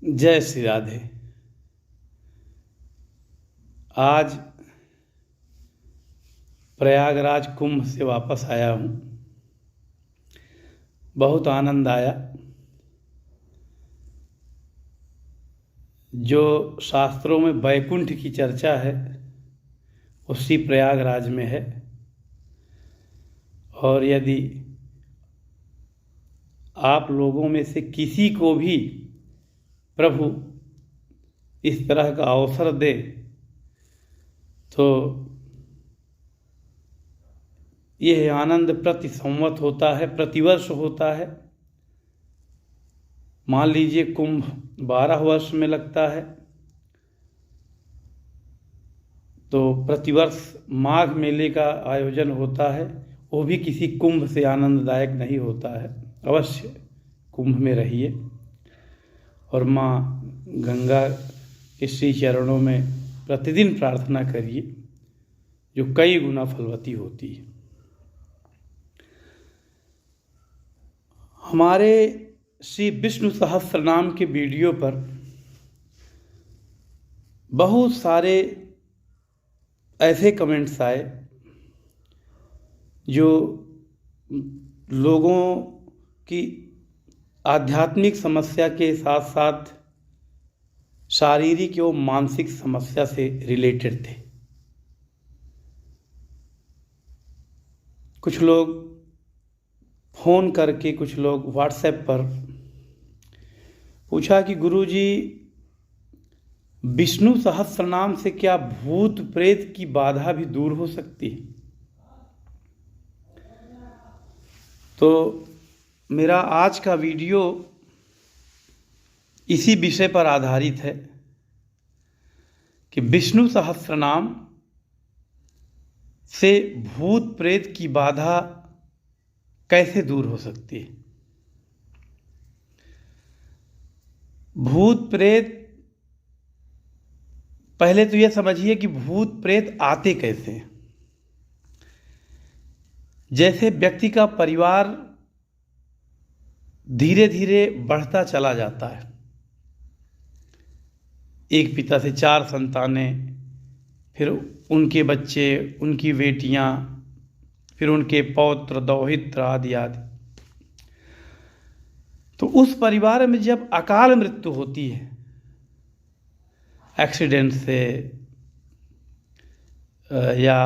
जय श्री राधे। आज प्रयागराज कुंभ से वापस आया हूँ। बहुत आनंद आया। जो शास्त्रों में वैकुंठ की चर्चा है उसी प्रयागराज में है। और यदि आप लोगों में से किसी को भी प्रभु इस तरह का अवसर दे तो यह आनंद प्रति संवत होता है, प्रतिवर्ष होता है। मान लीजिए कुंभ 12 वर्ष में लगता है तो प्रतिवर्ष माघ मेले का आयोजन होता है। वो भी किसी कुंभ से आनंददायक नहीं होता है। अवश्य कुंभ में रहिए और माँ गंगा के श्री चरणों में प्रतिदिन प्रार्थना करिए, जो कई गुना फलवती होती है। हमारे श्री विष्णु सहस्त्रनाम के वीडियो पर बहुत सारे ऐसे कमेंट्स आए जो लोगों की आध्यात्मिक समस्या के साथ साथ शारीरिक एवं मानसिक समस्या से रिलेटेड थे। कुछ लोग फ़ोन करके, कुछ लोग व्हाट्सएप पर पूछा कि गुरुजी, विष्णु सहस्त्रनाम से क्या भूत प्रेत की बाधा भी दूर हो सकती है? तो मेरा आज का वीडियो इसी विषय पर आधारित है कि विष्णु सहस्त्रनाम से भूत प्रेत की बाधा कैसे दूर हो सकती है। भूत प्रेत, पहले तो यह समझिए कि भूत प्रेत आते कैसे हैं। जैसे व्यक्ति का परिवार धीरे धीरे बढ़ता चला जाता है, एक पिता से 4 संतानें, फिर उनके बच्चे, उनकी बेटियां, फिर उनके पौत्र दौहित्र आदि आदि, तो उस परिवार में जब अकाल मृत्यु होती है, एक्सीडेंट से या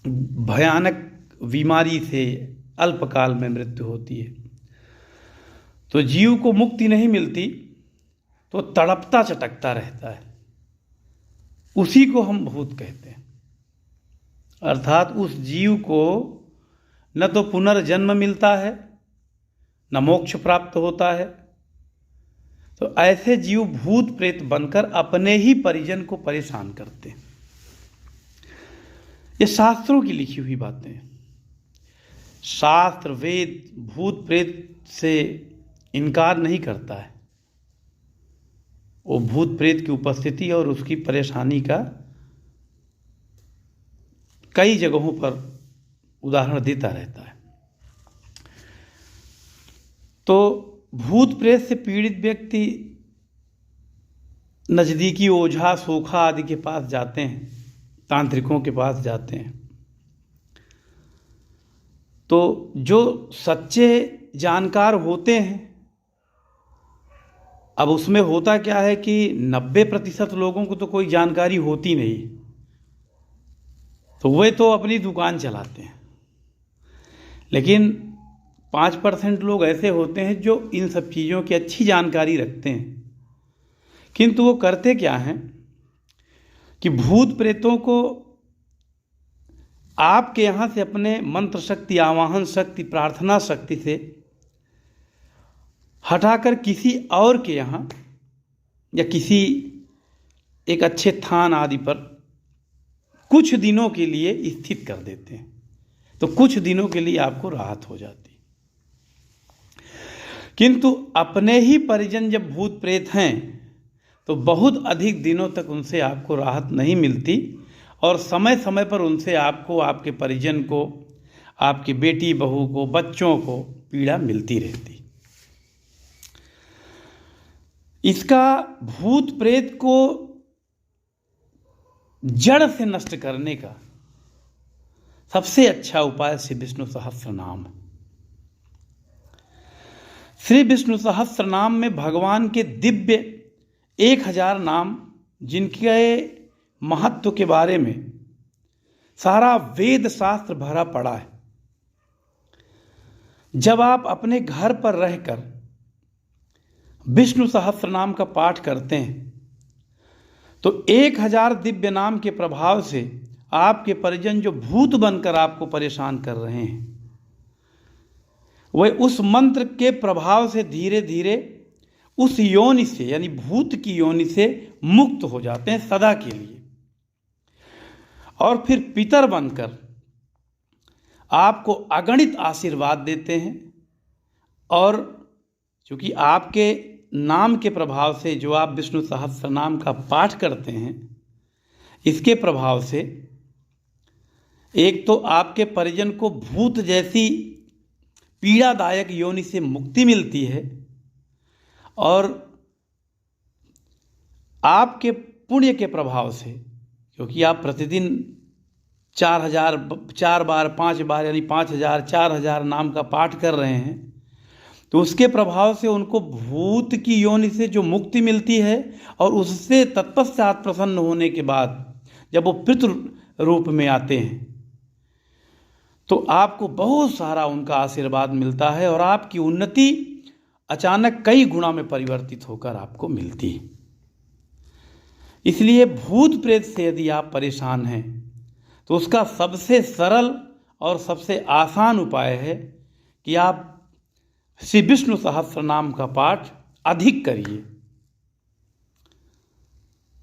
भयानक बीमारी से अल्पकाल में मृत्यु होती है, तो जीव को मुक्ति नहीं मिलती, तो तड़पता चटकता रहता है। उसी को हम भूत कहते हैं। अर्थात उस जीव को न तो पुनर्जन्म मिलता है, न मोक्ष प्राप्त होता है। तो ऐसे जीव भूत प्रेत बनकर अपने ही परिजन को परेशान करते हैं। ये शास्त्रों की लिखी हुई बातें हैं। शास्त्र वेद भूत प्रेत से इनकार नहीं करता है। वो भूत प्रेत की उपस्थिति और उसकी परेशानी का कई जगहों पर उदाहरण देता रहता है। तो भूत प्रेत से पीड़ित व्यक्ति नज़दीकी ओझा सोखा आदि के पास जाते हैं, तांत्रिकों के पास जाते हैं। तो जो सच्चे जानकार होते हैं, अब उसमें होता क्या है कि 90% लोगों को तो कोई जानकारी होती नहीं, तो वे तो अपनी दुकान चलाते हैं। लेकिन 5% लोग ऐसे होते हैं जो इन सब चीज़ों की अच्छी जानकारी रखते हैं, किंतु वो करते क्या हैं कि भूत प्रेतों को आपके यहाँ से अपने मंत्र शक्ति, आवाहन शक्ति, प्रार्थना शक्ति से हटाकर किसी और के यहाँ या किसी एक अच्छे थान आदि पर कुछ दिनों के लिए स्थित कर देते हैं। तो कुछ दिनों के लिए आपको राहत हो जाती। किंतु अपने ही परिजन जब भूत प्रेत हैं तो बहुत अधिक दिनों तक उनसे आपको राहत नहीं मिलती और समय समय पर उनसे आपको, आपके परिजन को, आपकी बेटी बहू को, बच्चों को पीड़ा मिलती रहती। इसका भूत प्रेत को जड़ से नष्ट करने का सबसे अच्छा उपाय श्री विष्णु सहस्त्र नाम है। श्री विष्णु सहस्त्र नाम में भगवान के दिव्य 1000 नाम, जिनके महत्व के बारे में सारा वेद शास्त्र भरा पड़ा है। जब आप अपने घर पर रहकर विष्णु सहस्त्र नाम का पाठ करते हैं तो 1000 दिव्य नाम के प्रभाव से आपके परिजन जो भूत बनकर आपको परेशान कर रहे हैं, वह उस मंत्र के प्रभाव से धीरे धीरे उस योनि से, यानी भूत की योनि से मुक्त हो जाते हैं सदा के लिए। और फिर पितर बनकर आपको अगणित आशीर्वाद देते हैं। और चूंकि आपके नाम के प्रभाव से, जो आप विष्णु सहस्त्र नाम का पाठ करते हैं, इसके प्रभाव से एक तो आपके परिजन को भूत जैसी पीड़ादायक योनि से मुक्ति मिलती है, और आपके पुण्य के प्रभाव से, क्योंकि आप प्रतिदिन 4 बार 5 बार यानी 5000 4000 नाम का पाठ कर रहे हैं, तो उसके प्रभाव से उनको भूत की योनि से जो मुक्ति मिलती है, और उससे तत्पश्चात प्रसन्न होने के बाद जब वो पितृ रूप में आते हैं तो आपको बहुत सारा उनका आशीर्वाद मिलता है, और आपकी उन्नति अचानक कई गुना में परिवर्तित होकर आपको मिलती है। इसलिए भूत प्रेत से यदि आप परेशान हैं तो उसका सबसे सरल और सबसे आसान उपाय है कि आप श्री विष्णु सहस्त्र नाम का पाठ अधिक करिए,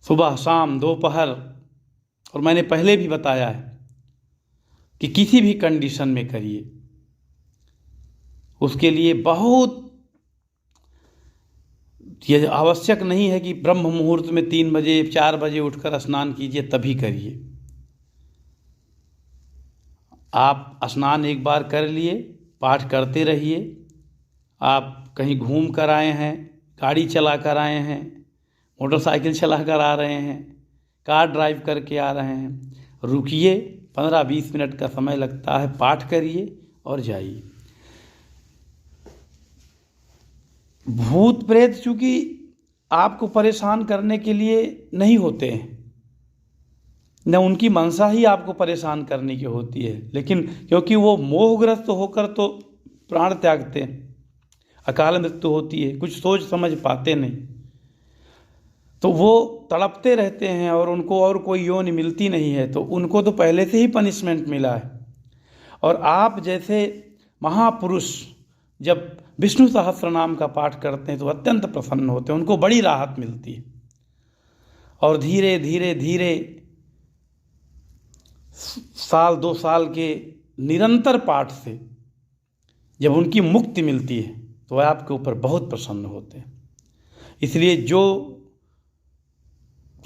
सुबह शाम दोपहर। और मैंने पहले भी बताया है कि किसी भी कंडीशन में करिए, उसके लिए बहुत ये आवश्यक नहीं है कि ब्रह्म मुहूर्त में 3 बजे 4 बजे उठकर स्नान कीजिए तभी करिए। आप स्नान एक बार कर लिए, पाठ करते रहिए। आप कहीं घूम कर आए हैं, गाड़ी चला कर आए हैं, मोटरसाइकिल चला कर आ रहे हैं, कार ड्राइव करके आ रहे हैं, रुकिए, 15-20 मिनट का समय लगता है, पाठ करिए और जाइए। भूत प्रेत चूंकि आपको परेशान करने के लिए नहीं होते हैं, न उनकी मंशा ही आपको परेशान करने की होती है, लेकिन क्योंकि वो मोहग्रस्त होकर तो प्राण त्यागते हैं, अकाल मृत्यु होती है, कुछ सोच समझ पाते नहीं, तो वो तड़पते रहते हैं और उनको और कोई योनि मिलती नहीं है, तो उनको तो पहले से ही पनिशमेंट मिला है। और आप जैसे महापुरुष जब विष्णु सहस्त्र नाम का पाठ करते हैं तो अत्यंत प्रसन्न होते हैं, उनको बड़ी राहत मिलती है। और धीरे धीरे धीरे 1-2 साल के निरंतर पाठ से जब उनकी मुक्ति मिलती है तो वह आपके ऊपर बहुत प्रसन्न होते हैं। इसलिए जो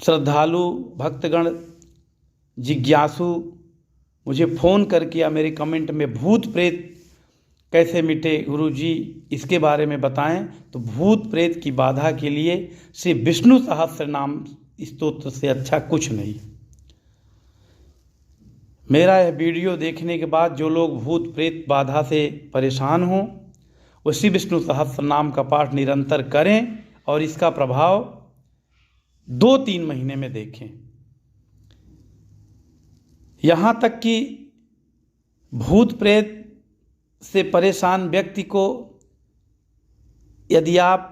श्रद्धालु भक्तगण जिज्ञासु मुझे फ़ोन करके या मेरे कमेंट में भूत प्रेत कैसे मिटे गुरुजी इसके बारे में बताएं, तो भूत प्रेत की बाधा के लिए श्री विष्णु सहस्त्र नाम स्तोत्र से अच्छा कुछ नहीं। मेरा यह वीडियो देखने के बाद जो लोग भूत प्रेत बाधा से परेशान हों, वो श्री विष्णु सहस्त्र नाम का पाठ निरंतर करें और इसका प्रभाव 2-3 महीने में देखें। यहाँ तक कि भूत प्रेत से परेशान व्यक्ति को यदि आप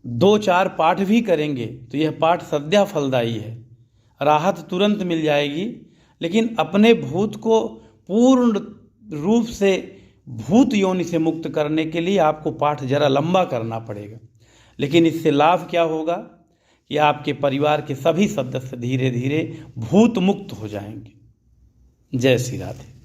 2-4 पाठ भी करेंगे तो यह पाठ सद्या फलदायी है, राहत तुरंत मिल जाएगी। लेकिन अपने भूत को पूर्ण रूप से भूत योनि से मुक्त करने के लिए आपको पाठ जरा लंबा करना पड़ेगा। लेकिन इससे लाभ क्या होगा कि आपके परिवार के सभी सदस्य धीरे धीरे भूत मुक्त हो जाएंगे। जय श्री राधे।